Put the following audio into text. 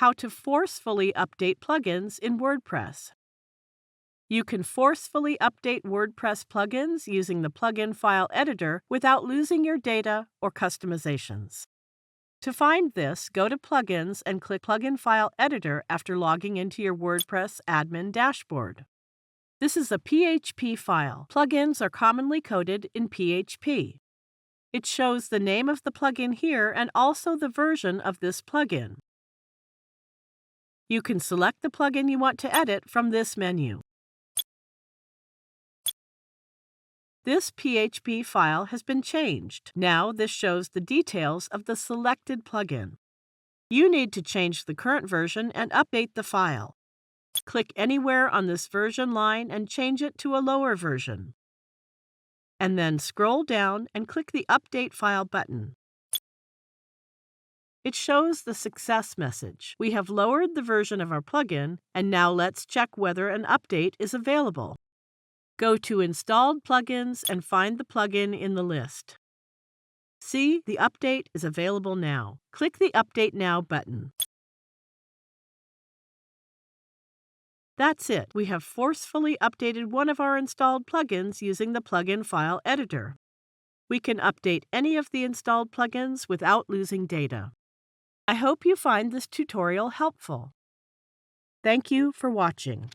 how to forcefully update plugins in WordPress. You can forcefully update WordPress plugins using the plugin file editor without losing your data or customizations. To find this, go to Plugins and click Plugin File Editor after logging into your WordPress admin dashboard. This is a PHP file. Plugins are commonly coded in PHP. It shows the name of the plugin here and also the version of this plugin. You can select the plugin you want to edit from this menu. This PHP file has been changed. Now this shows the details of the selected plugin. You need to change the current version and update the file. Click anywhere on this version line and change it to a lower version. And then scroll down and click the Update File button. It shows the success message. We have lowered the version of our plugin, and now let's check whether an update is available. Go to Installed Plugins and find the plugin in the list. See, the update is available now. Click the Update Now button. That's it. We have forcefully updated one of our installed plugins using the plugin file editor. We can update any of the installed plugins without losing data. I hope you find this tutorial helpful. Thank you for watching.